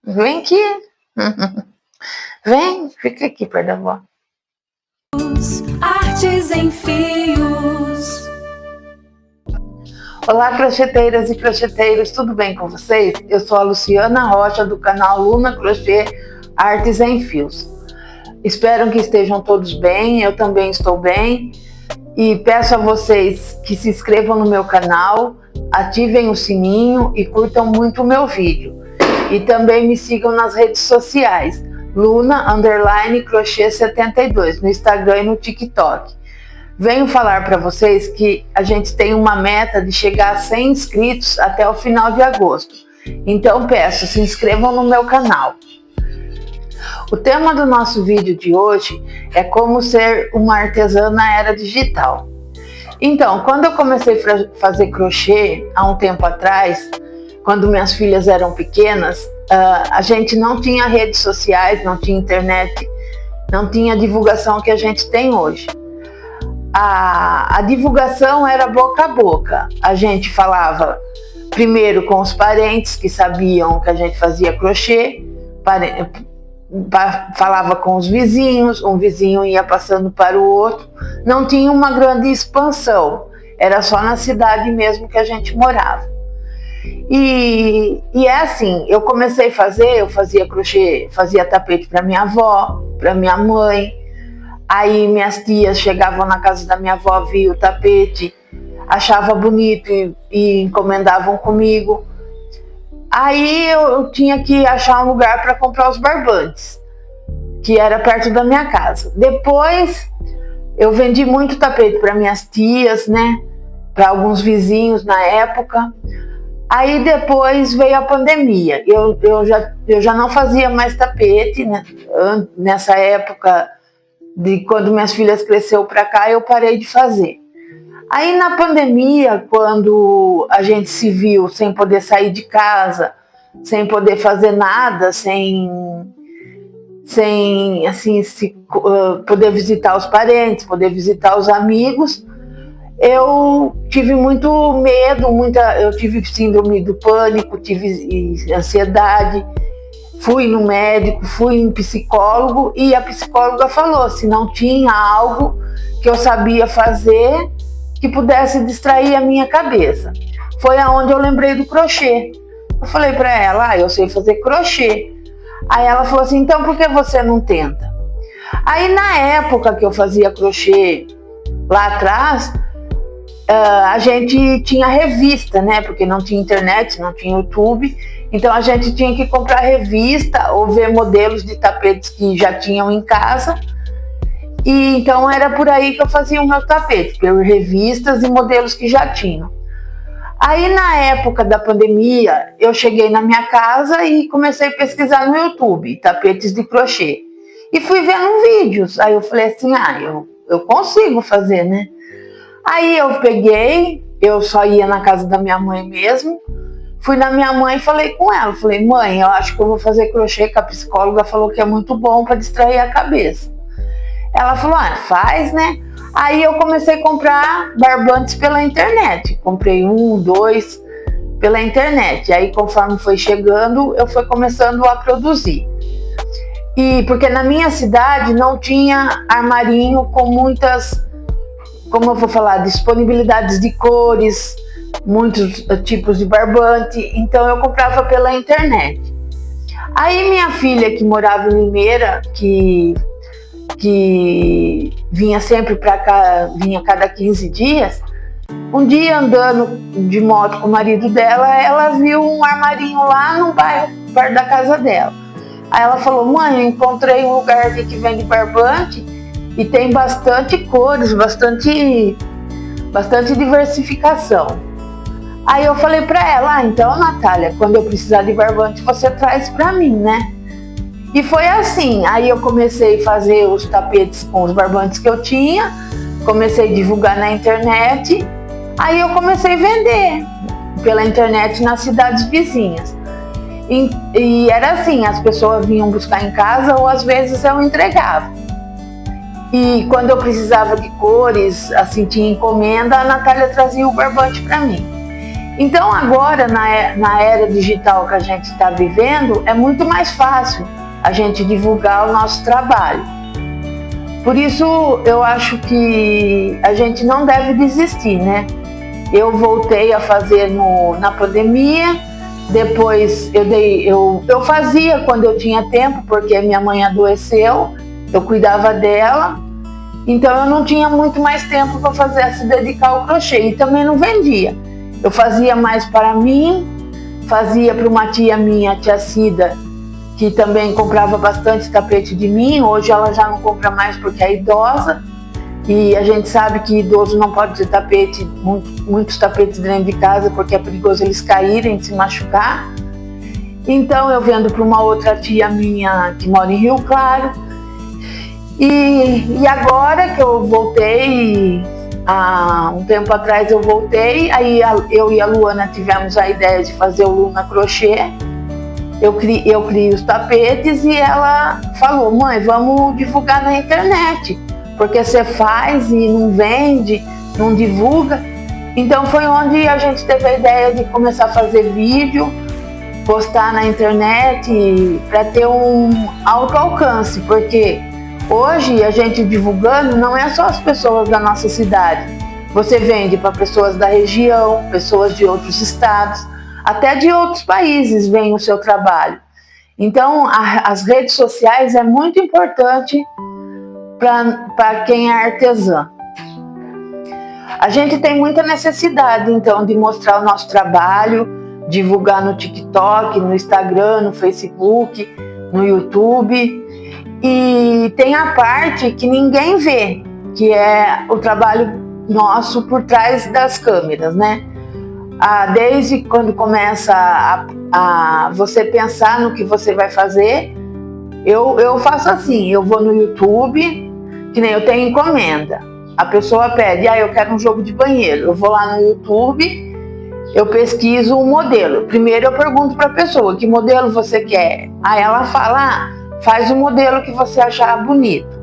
Vem aqui. Vem, fica aqui perto da avó. Artes em Fios. Olá, crocheteiras e crocheteiros, tudo bem com vocês? Eu sou a Luciana Rocha, do canal Luna Crochê Artes em Fios. Espero que estejam todos bem, eu também estou bem. E peço a vocês que se inscrevam no meu canal, ativem o sininho e curtam muito o meu vídeo. E também me sigam nas redes sociais, Luna_Crochê72, no Instagram e no TikTok. Venho falar para vocês que a gente tem uma meta de chegar a 100 inscritos até o final de agosto. Então peço, se inscrevam no meu canal. O tema do nosso vídeo de hoje é como ser uma artesã na era digital. Então, quando eu comecei a fazer crochê há um tempo atrás, quando minhas filhas eram pequenas, a gente não tinha redes sociais, não tinha internet, não tinha a divulgação que a gente tem hoje. A divulgação era boca a boca. A gente falava primeiro com os parentes que sabiam que a gente fazia crochê, falava com os vizinhos, um vizinho ia passando para o outro. Não tinha uma grande expansão, era só na cidade mesmo que a gente morava. E é assim, eu comecei a fazer, eu fazia crochê, fazia tapete para minha avó, para minha mãe. Aí minhas tias chegavam na casa da minha avó, via o tapete, achava bonito e encomendavam comigo. Aí eu tinha que achar um lugar para comprar os barbantes, que era perto da minha casa. Depois eu vendi muito tapete para minhas tias, né? Para alguns vizinhos na época. Aí depois veio a pandemia. Eu já não fazia mais tapete, né? Nessa época de quando minhas filhas cresceu para cá, eu parei de fazer. Aí na pandemia, quando a gente se viu sem poder sair de casa, sem poder fazer nada, sem assim, poder visitar os parentes, poder visitar os amigos, eu tive muito medo, eu tive síndrome do pânico, tive ansiedade, fui no médico, fui em psicólogo e a psicóloga falou se não tinha algo que eu sabia fazer que pudesse distrair a minha cabeça. Foi aonde eu lembrei do crochê. Eu falei para ela, eu sei fazer crochê. Aí ela falou assim, então por que você não tenta? Aí na época que eu fazia crochê, lá atrás, a gente tinha revista, né? Porque não tinha internet, não tinha YouTube. Então a gente tinha que comprar revista ou ver modelos de tapetes que já tinham em casa. E então era por aí que eu fazia o meu tapete, por revistas e modelos que já tinham. Aí na época da pandemia, eu cheguei na minha casa e comecei a pesquisar no YouTube, tapetes de crochê. E fui vendo vídeos, aí eu falei assim, eu consigo fazer, né? Aí eu peguei, eu só ia na casa da minha mãe mesmo, fui na minha mãe e falei com ela, falei, mãe, eu acho que eu vou fazer crochê, que a psicóloga falou que é muito bom para distrair a cabeça. Ela falou, faz, né? Aí eu comecei a comprar barbantes pela internet, comprei 1, 2 pela internet, aí conforme foi chegando, eu fui começando a produzir. E porque na minha cidade não tinha armarinho com muitas, como eu vou falar, disponibilidades de cores, muitos tipos de barbante, então eu comprava pela internet. Aí minha filha, que morava em Limeira, que vinha sempre para cá, vinha cada 15 dias, um dia andando de moto com o marido dela, ela viu um armarinho lá no bairro, perto da casa dela. Aí ela falou, mãe, eu encontrei um lugar aqui que vende barbante e tem bastante cores, bastante diversificação. Aí eu falei para ela, então Natália, quando eu precisar de barbante você traz para mim, né? E foi assim, aí eu comecei a fazer os tapetes com os barbantes que eu tinha, comecei a divulgar na internet, aí eu comecei a vender pela internet nas cidades vizinhas. E era assim, as pessoas vinham buscar em casa ou às vezes eu entregava. E quando eu precisava de cores, assim, tinha encomenda, a Natália trazia o barbante para mim. Então agora, na era digital que a gente está vivendo, é muito mais fácil a gente divulgar o nosso trabalho. Por isso eu acho que a gente não deve desistir, né? Eu voltei a fazer na pandemia, depois eu fazia quando eu tinha tempo, porque minha mãe adoeceu, eu cuidava dela, então eu não tinha muito mais tempo para se dedicar ao crochê, e também não vendia. Eu fazia mais para mim, fazia para uma tia minha, a tia Cida, que também comprava bastante tapete de mim. Hoje ela já não compra mais porque é idosa, e a gente sabe que idoso não pode ter tapete, muitos tapetes dentro de casa, porque é perigoso eles caírem, se machucar. Então eu vendo para uma outra tia minha que mora em Rio Claro. E agora que eu voltei, há um tempo atrás eu voltei, aí eu e a Luana tivemos a ideia de fazer o Luna Crochê. Eu crio os tapetes e ela falou: mãe, vamos divulgar na internet, porque você faz e não vende, não divulga. Então foi onde a gente teve a ideia de começar a fazer vídeo, postar na internet para ter um alto alcance, porque hoje a gente divulgando não é só as pessoas da nossa cidade. Você vende para pessoas da região, pessoas de outros estados, até de outros países vem o seu trabalho. Então as redes sociais é muito importante para quem é artesã. A gente tem muita necessidade então de mostrar o nosso trabalho, divulgar no TikTok, no Instagram, no Facebook, no YouTube. E tem a parte que ninguém vê, que é o trabalho nosso por trás das câmeras, né? Desde quando começa a você pensar no que você vai fazer, eu faço assim, eu vou no YouTube, que nem eu tenho encomenda. A pessoa pede, eu quero um jogo de banheiro. Eu vou lá no YouTube, eu pesquiso um modelo. Primeiro eu pergunto para a pessoa, que modelo você quer? Aí ela fala, faz o modelo que você achar bonito.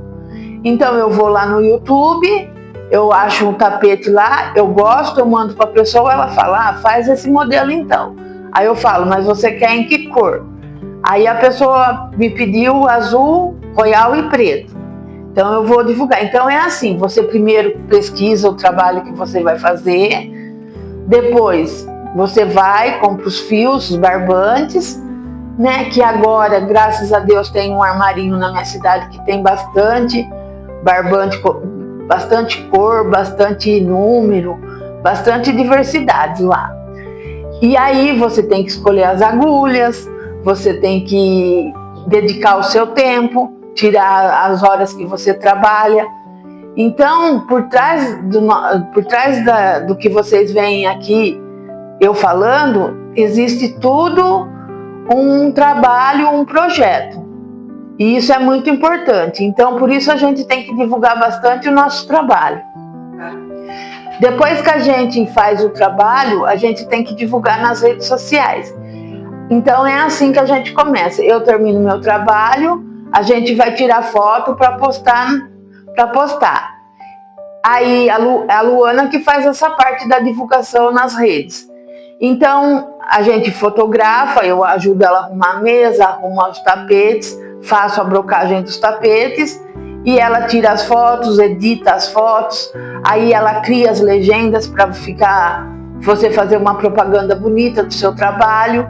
Então eu vou lá no YouTube, eu acho um tapete lá, eu gosto, eu mando para a pessoa, ela fala, faz esse modelo então. Aí eu falo, mas você quer em que cor? Aí a pessoa me pediu azul, royal e preto. Então eu vou divulgar. Então é assim, você primeiro pesquisa o trabalho que você vai fazer, depois você vai, compra os fios, os barbantes, né? Que agora, graças a Deus, tem um armarinho na minha cidade que tem bastante barbante, bastante cor, bastante número, bastante diversidade lá. E aí você tem que escolher as agulhas, você tem que dedicar o seu tempo, tirar as horas que você trabalha. Então, por trás do que vocês veem aqui eu falando, existe tudo um trabalho, um projeto. E isso é muito importante. Então, por isso a gente tem que divulgar bastante o nosso trabalho. Depois que a gente faz o trabalho, a gente tem que divulgar nas redes sociais. Então é assim que a gente começa. Eu termino meu trabalho, a gente vai tirar foto para postar. Aí a Luana que faz essa parte da divulgação nas redes. Então a gente fotografa, eu ajudo ela a arrumar a mesa, arrumar os tapetes, faço a brocagem dos tapetes e ela tira as fotos, edita as fotos, aí ela cria as legendas para você fazer uma propaganda bonita do seu trabalho.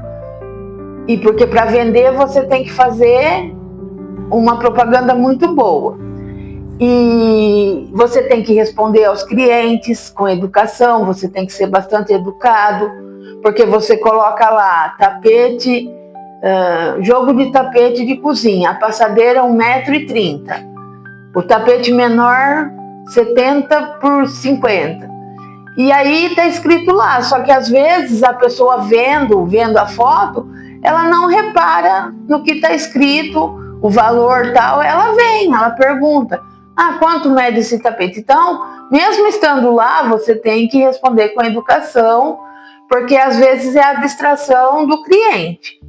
E porque para vender você tem que fazer uma propaganda muito boa. E você tem que responder aos clientes com educação, você tem que ser bastante educado, porque você coloca lá tapete, jogo de tapete de cozinha, a passadeira 1,30 m, o tapete menor 70 por 50. E aí está escrito lá, só que às vezes a pessoa vendo a foto, ela não repara no que está escrito, o valor tal, ela pergunta, quanto mede esse tapete? Então, mesmo estando lá, você tem que responder com educação, porque às vezes é a distração do cliente.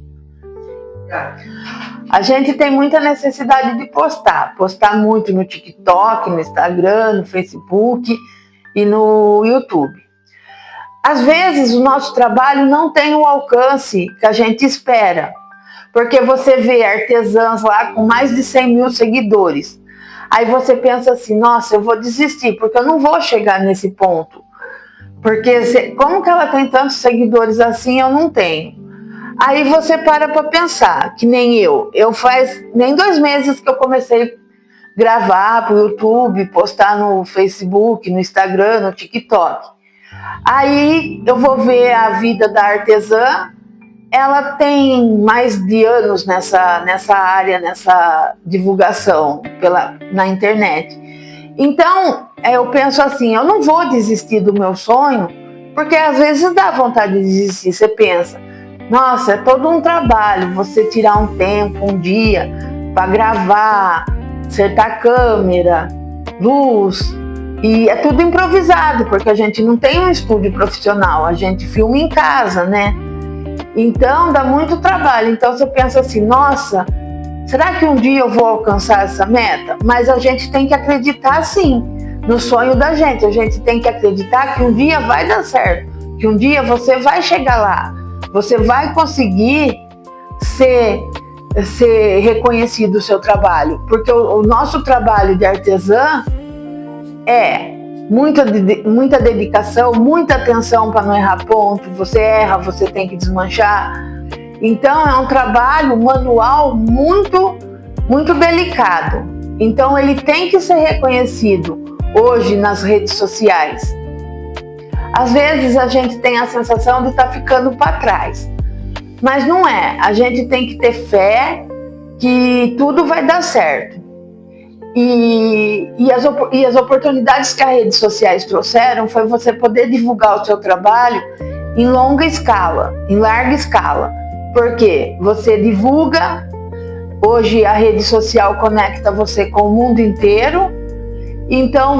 A gente tem muita necessidade de postar muito no TikTok, no Instagram, no Facebook e no YouTube. Às vezes o nosso trabalho não tem o alcance que a gente espera, porque você vê artesãs lá com mais de 100 mil seguidores. Aí você pensa assim, nossa, eu vou desistir, porque eu não vou chegar nesse ponto. Porque como que ela tem tantos seguidores assim, eu não tenho. Aí você para pensar, que nem eu. Eu faz nem 2 meses que eu comecei a gravar para o YouTube, postar no Facebook, no Instagram, no TikTok. Aí eu vou ver a vida da artesã, ela tem mais de anos nessa área, nessa divulgação na internet. Então, eu penso assim, eu não vou desistir do meu sonho, porque às vezes dá vontade de desistir. Você pensa, nossa, é todo um trabalho você tirar um tempo, um dia, para gravar, acertar a câmera, luz, e é tudo improvisado, porque a gente não tem um estúdio profissional, a gente filma em casa, né? Então dá muito trabalho. Então você pensa assim, nossa, será que um dia eu vou alcançar essa meta? Mas a gente tem que acreditar sim no sonho da gente. A gente tem que acreditar que um dia vai dar certo, que um dia você vai chegar lá, você vai conseguir ser reconhecido o seu trabalho, porque o nosso trabalho de artesã é muita dedicação, muita atenção para não errar ponto. Você erra, você tem que desmanchar. Então é um trabalho manual muito, muito delicado. Então ele tem que ser reconhecido hoje nas redes sociais. Às vezes a gente tem a sensação de estar ficando para trás, mas não é. A gente tem que ter fé que tudo vai dar certo. E as oportunidades que as redes sociais trouxeram foi você poder divulgar o seu trabalho em longa escala, em larga escala. Porque você divulga, hoje a rede social conecta você com o mundo inteiro, então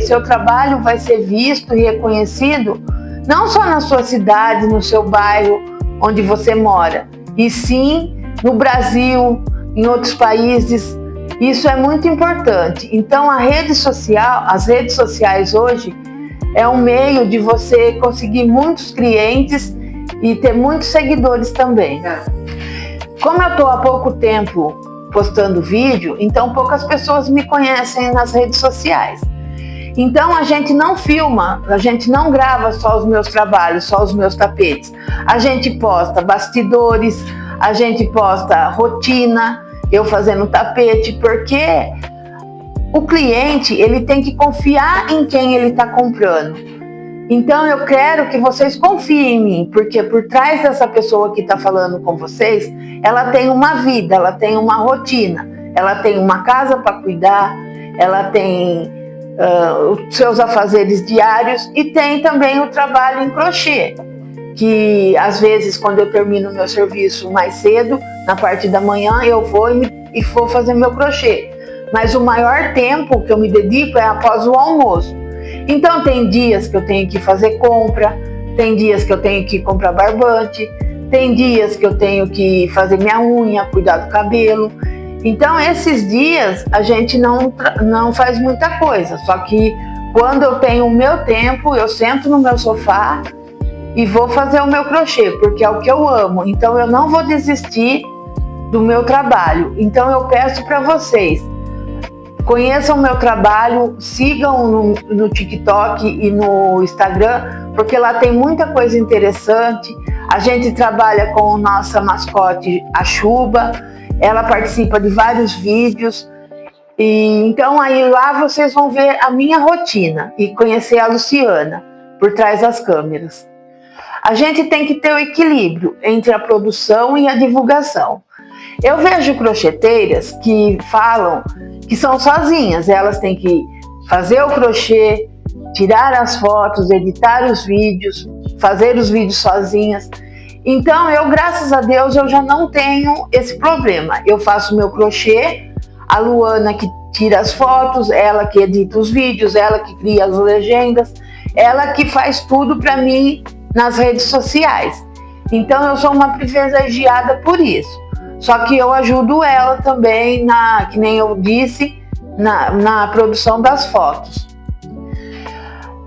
seu trabalho vai ser visto e reconhecido não só na sua cidade, no seu bairro onde você mora, e sim no Brasil, em outros países. Isso é muito importante. Então as redes sociais hoje é um meio de você conseguir muitos clientes e ter muitos seguidores também. Como eu estou há pouco tempo postando vídeo, então poucas pessoas me conhecem nas redes sociais. Então a gente não filma, a gente não grava só os meus trabalhos, só os meus tapetes. A gente posta bastidores, a gente posta rotina, eu fazendo tapete, porque o cliente ele tem que confiar em quem ele está comprando. Então eu quero que vocês confiem em mim, porque por trás dessa pessoa que está falando com vocês, ela tem uma vida, ela tem uma rotina, ela tem uma casa para cuidar, ela tem os seus afazeres diários e tem também o trabalho em crochê, que às vezes quando eu termino meu serviço mais cedo, na parte da manhã, eu vou e vou fazer meu crochê. Mas o maior tempo que eu me dedico é após o almoço. Então tem dias que eu tenho que fazer compra, tem dias que eu tenho que comprar barbante, tem dias que eu tenho que fazer minha unha, cuidar do cabelo. Então esses dias a gente não faz muita coisa, só que quando eu tenho o meu tempo, eu sento no meu sofá e vou fazer o meu crochê, porque é o que eu amo. Então eu não vou desistir do meu trabalho. Então eu peço para vocês, conheçam o meu trabalho, sigam no TikTok e no Instagram, porque lá tem muita coisa interessante. A gente trabalha com a nossa mascote, a Chuba, ela participa de vários vídeos. E então aí lá vocês vão ver a minha rotina e conhecer a Luciana por trás das câmeras. A gente tem que ter o equilíbrio entre a produção e a divulgação. Eu vejo crocheteiras que falam que são sozinhas, elas têm que fazer o crochê, tirar as fotos, editar os vídeos, fazer os vídeos sozinhas. Então eu, graças a Deus, eu já não tenho esse problema. Eu faço meu crochê, a Luana que tira as fotos, ela que edita os vídeos, ela que cria as legendas, ela que faz tudo para mim nas redes sociais. Então eu sou uma privilegiada por isso. Só que eu ajudo ela também, que nem eu disse, na produção das fotos.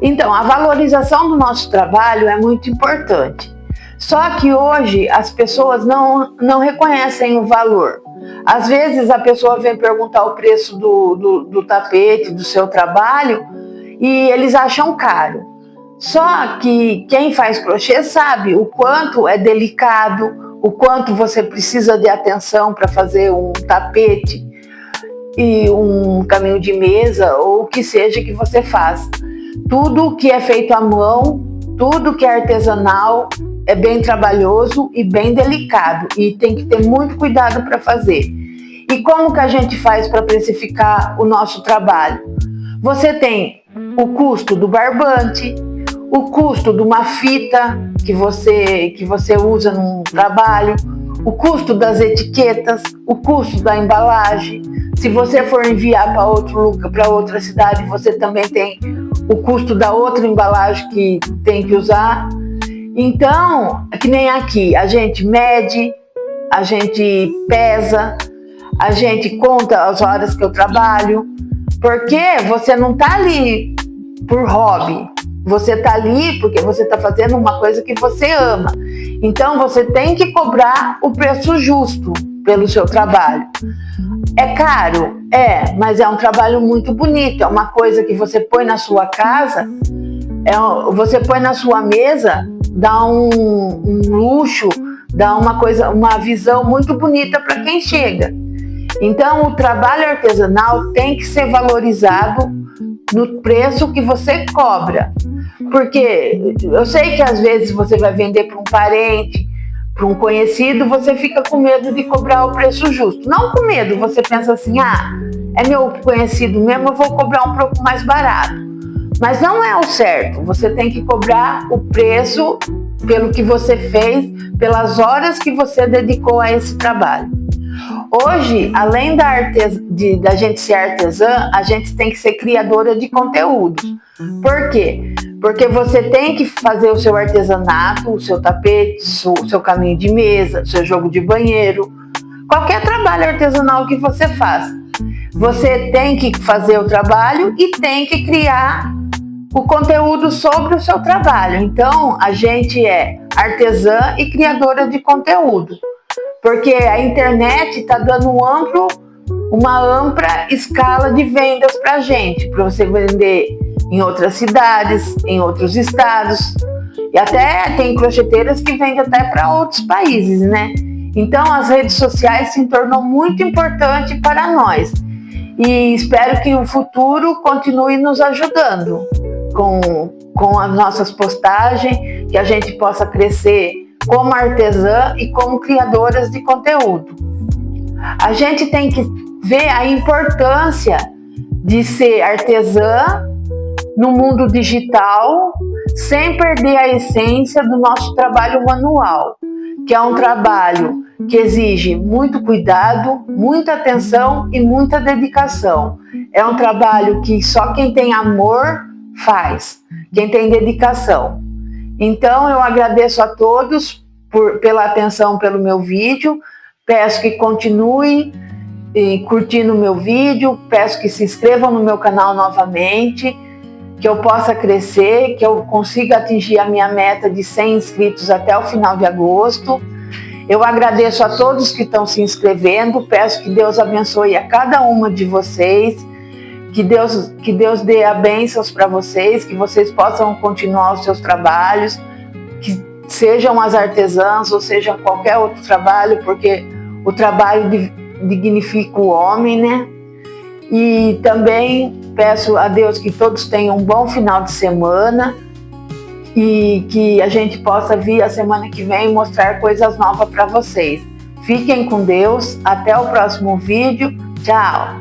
Então, a valorização do nosso trabalho é muito importante. Só que hoje as pessoas não reconhecem o valor. Às vezes a pessoa vem perguntar o preço do tapete, do seu trabalho, e eles acham caro. Só que quem faz crochê sabe o quanto é delicado, o quanto você precisa de atenção para fazer um tapete e um caminho de mesa, ou o que seja que você faça. Tudo que é feito à mão, tudo que é artesanal, é bem trabalhoso e bem delicado, e tem que ter muito cuidado para fazer. E como que a gente faz para precificar o nosso trabalho? Você tem o custo do barbante, o custo de uma fita que você usa num trabalho, o custo das etiquetas, o custo da embalagem. Se você for enviar para outra cidade, você também tem o custo da outra embalagem que tem que usar. Então, que nem aqui, a gente mede, a gente pesa, a gente conta as horas que eu trabalho, porque você não está ali por hobby, você está ali porque você está fazendo uma coisa que você ama. Então, você tem que cobrar o preço justo pelo seu trabalho. É caro? É, mas é um trabalho muito bonito, é uma coisa que você põe na sua casa, você põe na sua mesa, dá um luxo, dá uma visão muito bonita para quem chega. Então, o trabalho artesanal tem que ser valorizado no preço que você cobra. Porque eu sei que às vezes você vai vender para um parente, para um conhecido, você fica com medo de cobrar o preço justo. Não com medo, você pensa assim, é meu conhecido mesmo, eu vou cobrar um pouco mais barato. Mas não é o certo, você tem que cobrar o preço pelo que você fez, pelas horas que você dedicou a esse trabalho. Hoje, além da gente ser artesã, a gente tem que ser criadora de conteúdos. Por quê? Porque você tem que fazer o seu artesanato, o seu tapete, o seu caminho de mesa, o seu jogo de banheiro, qualquer trabalho artesanal que você faça. Você tem que fazer o trabalho e tem que criar o conteúdo sobre o seu trabalho. Então, a gente é artesã e criadora de conteúdo, porque a internet está dando uma ampla escala de vendas para a gente, para você vender em outras cidades, em outros estados, e até tem crocheteiras que vendem até para outros países, né? Então, as redes sociais se tornam muito importante para nós, e espero que o futuro continue nos ajudando com as nossas postagens, que a gente possa crescer como artesã e como criadoras de conteúdo. A gente tem que ver a importância de ser artesã no mundo digital, sem perder a essência do nosso trabalho manual, que é um trabalho que exige muito cuidado, muita atenção e muita dedicação. É um trabalho que só quem tem amor faz, quem tem dedicação. Então, eu agradeço a todos pela atenção pelo meu vídeo, peço que continue curtindo o meu vídeo, peço que se inscrevam no meu canal novamente, que eu possa crescer, que eu consiga atingir a minha meta de 100 inscritos até o final de agosto. Eu agradeço a todos que estão se inscrevendo, peço que Deus abençoe a cada uma de vocês, que Deus dê a bênçãos para vocês, que vocês possam continuar os seus trabalhos, que sejam as artesãs ou seja qualquer outro trabalho, porque o trabalho dignifica o homem, né? E também peço a Deus que todos tenham um bom final de semana e que a gente possa vir a semana que vem mostrar coisas novas para vocês. Fiquem com Deus, até o próximo vídeo, tchau!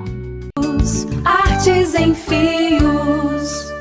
Artes em Fios.